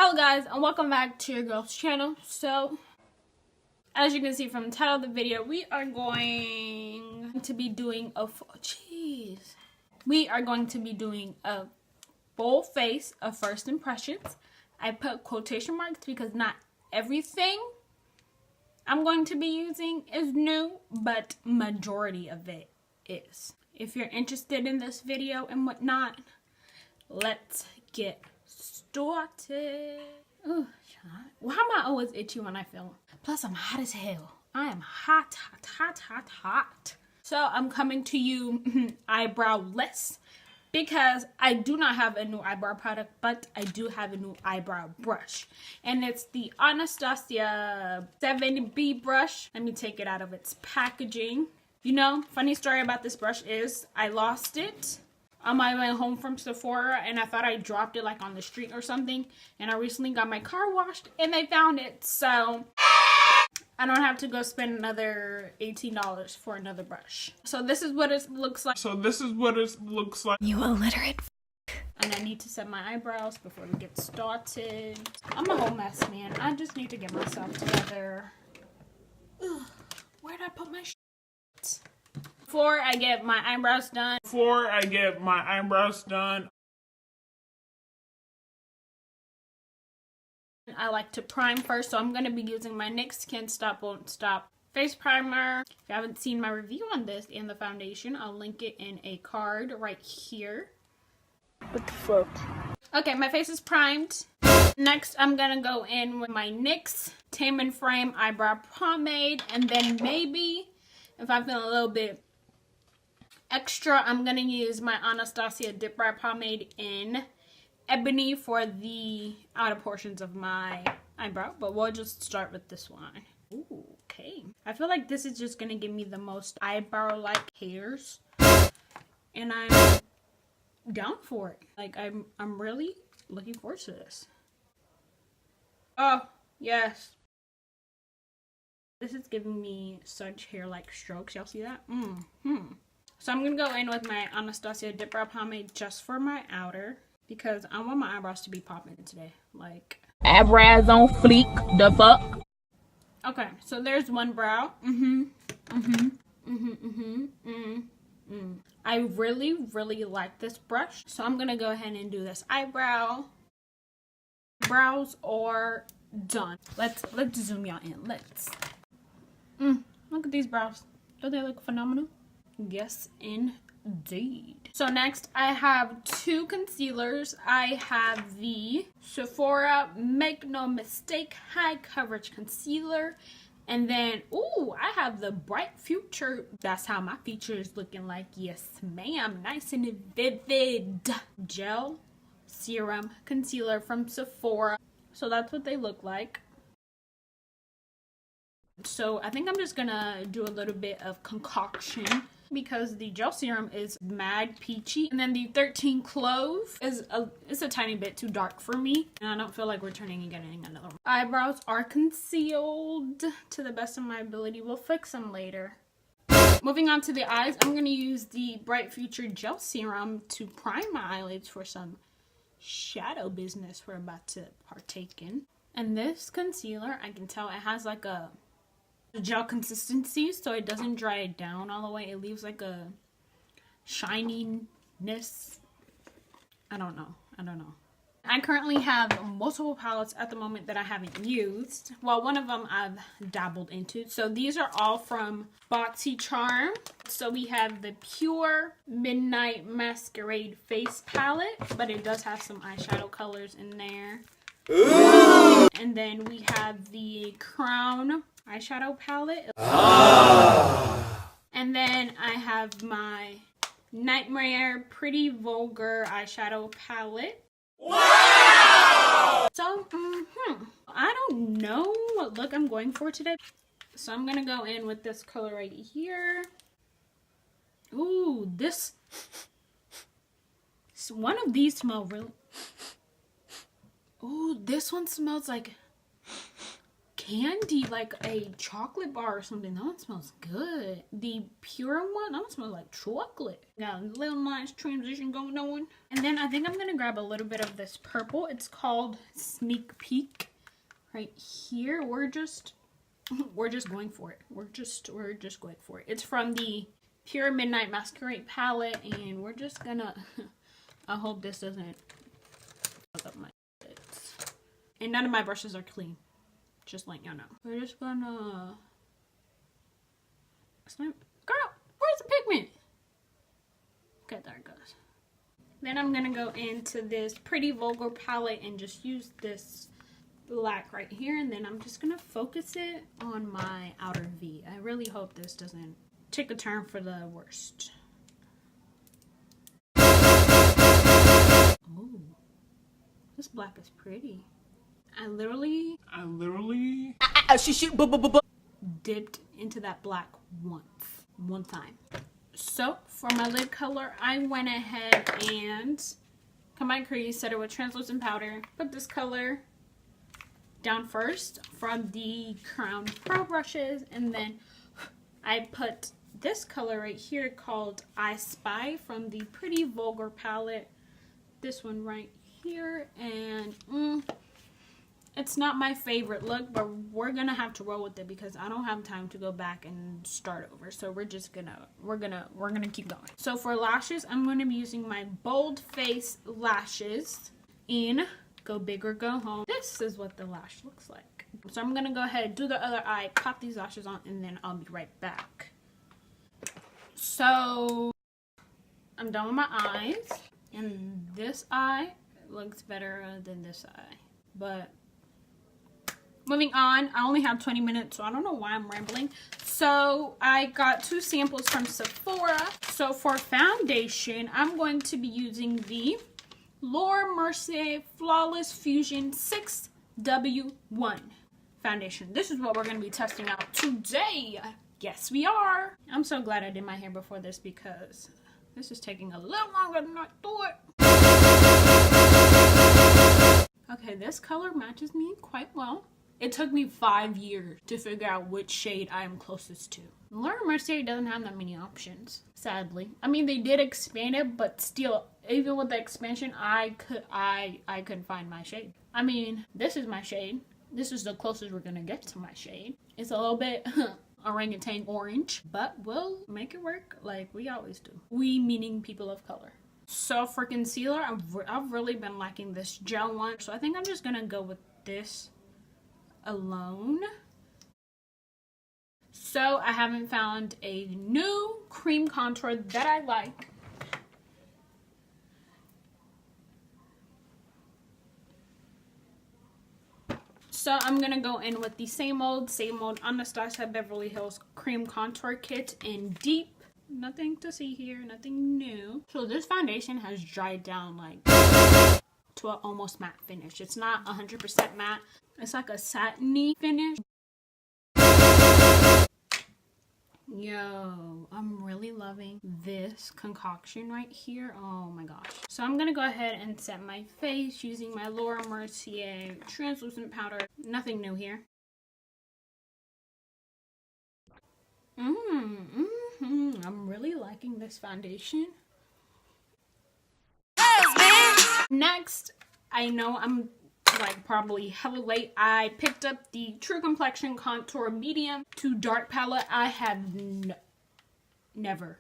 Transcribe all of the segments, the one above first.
Hello guys, and welcome back to your girl's channel. So, as you can see from the title of the video, we are going to be doing a full face of first impressions. I put quotation marks because not everything I'm going to be using is new, but majority of it is. If you're interested in this video and whatnot, let's get started. Ooh, why am I always itchy when I film? Plus, I'm hot as hell. I am hot. So I'm coming to you eyebrowless because I do not have a new eyebrow product, but I do have a new eyebrow brush. And it's the Anastasia 7B brush. Let me take it out of its packaging. You know, funny story about this brush is I lost it on my way home from Sephora, and I thought I dropped it like on the street or something, and I recently got my car washed and they found it, so I don't have to go spend another $18 for another brush. So this is what it looks like. You illiterate. And I need to set my eyebrows before we get started. I'm a whole mess, man. I just need to get myself together. Ugh, where'd I put my shit? Before I get my eyebrows done, I like to prime first, so I'm going to be using my NYX Can't Stop Won't Stop face primer. If you haven't seen my review on this and the foundation, I'll link it in a card right here. What the fuck? Okay, my face is primed. Next, I'm going to go in with my NYX Tame and Frame eyebrow pomade, and then maybe, if I feel a little bit extra, I'm going to use my Anastasia Dip Brow Pomade in Ebony for the outer portions of my eyebrow. But we'll just start with this one. Ooh, okay. I feel like this is just going to give me the most eyebrow-like hairs. And I'm down for it. Like, I'm really looking forward to this. Oh, yes. This is giving me such hair-like strokes. Y'all see that? So I'm going to go in with my Anastasia Dip Brow Pomade just for my outer, because I want my eyebrows to be popping today. Like, Eyebrows on fleek, the fuck? Okay, so there's one brow. I really like this brush. So I'm going to go ahead and do this eyebrow. Brows are done. Let's zoom y'all in. Let's. Look at these brows. Don't they look phenomenal? Yes, indeed. So next, I have two concealers. I have the Sephora Make No Mistake High Coverage Concealer. And then, ooh, I have the Bright Future. That's how my feature is looking like. Yes, ma'am. Nice and vivid. Gel Serum Concealer from Sephora. So that's what they look like. So I think I'm just gonna do a little bit of concoction because the gel serum is mad peachy, and then the 13 clove is a tiny bit too dark for me, and I don't feel like returning and getting another one. Eyebrows are concealed to the best of my ability. We'll fix them later. Moving on to the eyes, I'm gonna use the Bright Future gel serum to prime my eyelids for some shadow business we're about to partake in. And this concealer, I can tell it has like a gel consistency, so it doesn't dry it down all the way. It leaves like a shininess. I don't know. I currently have multiple palettes at the moment that I haven't used. Well, one of them I've dabbled into. So these are all from BoxyCharm. So we have the Pure Midnight Masquerade Face Palette, but it does have some eyeshadow colors in there. Ooh. And then we have the Crown eyeshadow palette. And then I have my Nightmare Pretty Vulgar eyeshadow palette. Wow! So, I don't know what look I'm going for today. So I'm gonna go in with this color right here. Ooh, this. One of these smell really. Ooh, this one smells like candy, like a chocolate bar or something. That one smells good. The pure one, that one smells like chocolate. Got a little nice transition going on. And then I think I'm gonna grab a little bit of this purple. It's called Sneak Peek. Right here, we're just going for it. We're just going for it. It's from the Pure Midnight Masquerade palette, and we're just gonna. I hope this doesn't fuck up my bits. And none of my brushes are clean. Just letting y'all know. We're just gonna. Girl, where's the pigment? Okay, there it goes. Then I'm gonna go into this Pretty Vulgar palette and just use this black right here, and then I'm just gonna focus it on my outer V. I really hope this doesn't take a turn for the worst. Oh, this black is pretty. I literally dipped into that black one time. So for my lid color, I went ahead and combined crease, set it with translucent powder, put this color down first from the Crown Pro brushes, and then I put this color right here called I Spy from the Pretty Vulgar palette. This one right here, and it's not my favorite look, but we're gonna have to roll with it because I don't have time to go back and start over. So we're gonna keep going. So for lashes, I'm gonna be using my Bold Face lashes in Go Big or Go Home. This is what the lash looks like. So I'm gonna go ahead, do the other eye, pop these lashes on, and then I'll be right back. So I'm done with my eyes, and this eye looks better than this eye. But moving on, I only have 20 minutes, so I don't know why I'm rambling. So I got 2 samples from Sephora. So for foundation, I'm going to be using the Mercier Flawless Fusion 6W1 foundation. This is what we're going to be testing out today. Yes, we are. I'm so glad I did my hair before this because this is taking a little longer than I thought. Okay, this color matches me quite well. It took me 5 years to figure out which shade I am closest to. Mercier doesn't have that many options, sadly. I mean, they did expand it, but still, even with the expansion, I couldn't find my shade. I mean, this is my shade. This is the closest we're gonna get to my shade. It's a little bit orangutan orange, but we'll make it work like we always do. We meaning people of color. So for concealer, I've really been liking this gel one, so I think I'm just gonna go with this alone. So I haven't found a new cream contour that I like. So I'm gonna go in with the same old Anastasia Beverly Hills cream contour kit in deep. Nothing to see here, nothing new. So this foundation has dried down like to an almost matte finish. It's not 100% matte. It's like a satiny finish. Yo, I'm really loving this concoction right here. Oh my gosh. So I'm gonna go ahead and set my face using my Mercier translucent powder. Nothing new here. I'm really liking this foundation. Next, I know I'm like probably hella late. I picked up the True Complexion Contour Medium to Dark palette. I have never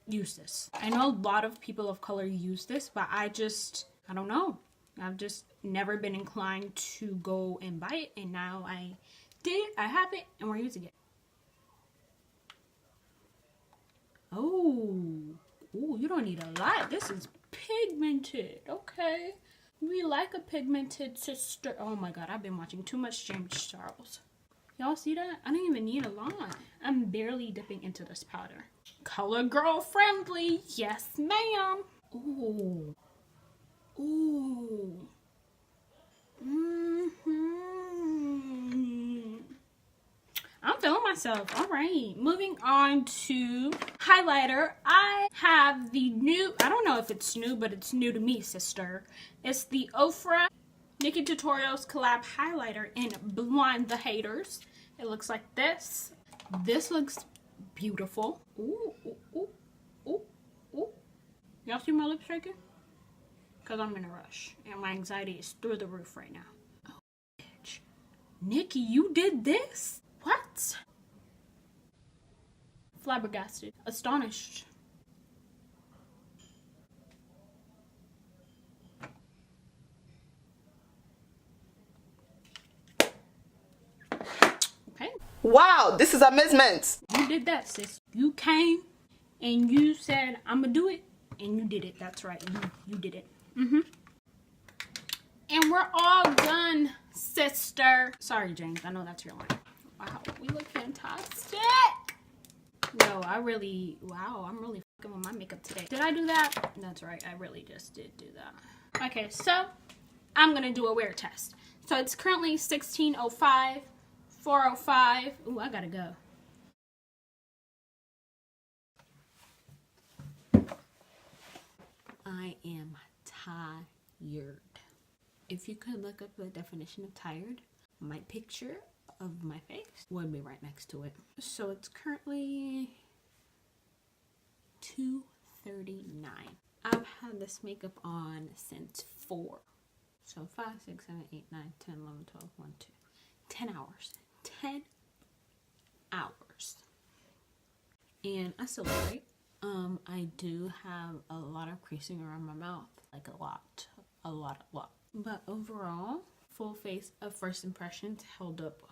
used this. I know a lot of people of color use this, but I don't know. I've just never been inclined to go and buy it, and now I did. I have it, and we're using it. Oh, you don't need a lot. This is pigmented. Okay. We like a pigmented sister. Oh my god, I've been watching too much James Charles. Y'all see that? I don't even need a lot. I'm barely dipping into this powder. Color girl friendly. Yes, ma'am. Ooh. Ooh. I'm feeling myself. All right. Moving on to highlighter. I have the new, I don't know if it's new, but it's new to me, sister. It's the Ofra Nikki Tutorials collab highlighter in Blind the Haters. It looks like this. This looks beautiful. Ooh, ooh, ooh, ooh, ooh. Y'all see my lips shaking? Because I'm in a rush. And my anxiety is through the roof right now. Oh, bitch. Nikki, you did this? What? Flabbergasted. Astonished. Okay. Wow, this is amazement. You did that, sis. You came and you said, I'm gonna do it. And you did it. That's right. You did it. And we're all done, sister. Sorry, James. I know that's your line. Wow, we look fantastic. No, I'm really fucking with my makeup today. Did I do that? That's right. I really just did do that. Okay, so I'm gonna do a wear test. So it's currently 16:05, 4:05. Ooh, I gotta go. I am tired. If you could look up the definition of tired, my picture of my face would be right next to it. So it's currently 2:39. I've had this makeup on since 4. So 5, 6, 7, 8, 9, 10, 11, 12, 1, 2. 10 hours. 10 hours. And I still look great. I do have a lot of creasing around my mouth. Like a lot. But overall, full face of first impressions held up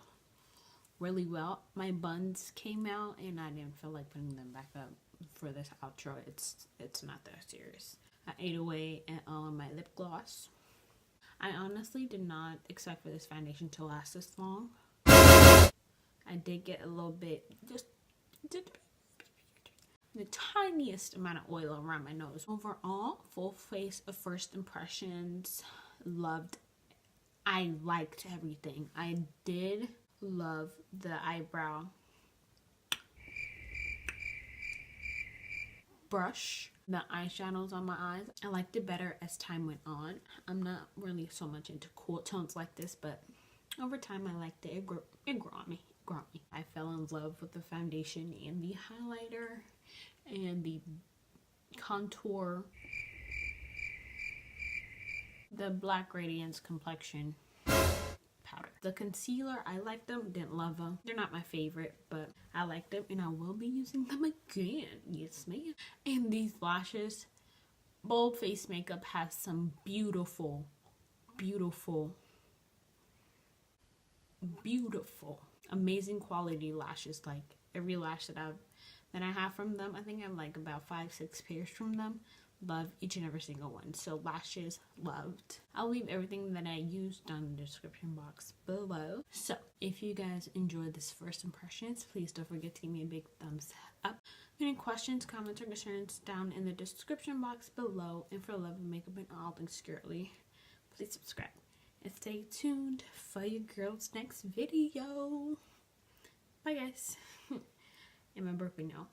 really well. My buns came out and I didn't feel like putting them back up for this outro. It's not that serious. I ate away at all of my lip gloss. I honestly did not expect for this foundation to last this long. I did get a little bit, just the tiniest amount of oil around my nose. Overall, full face of first impressions. Loved. I liked everything. I did love the eyebrow brush, the eyeshadows on my eyes. I liked it better as time went on. I'm not really so much into cool tones like this, but over time I liked it. It grew on me. I fell in love with the foundation and the highlighter and the contour. The Black Radiance Complexion powder. The concealer, I like them, didn't love them. They're not my favorite, but I like them and I will be using them again. Yes, ma'am. And these lashes, Bold Face Makeup has some beautiful, amazing quality lashes. Like every lash that I have from them, I think I have like about 5-6 pairs from them. Love each and every single one. So lashes, loved. I'll leave everything that I used down in the description box below. So if you guys enjoyed this first impressions, please don't forget to give me a big thumbs up. Any questions, comments, or concerns down in the description box below. And for love of makeup and all things girly, please subscribe and stay tuned for your girl's next video. Bye guys. And my birthday now.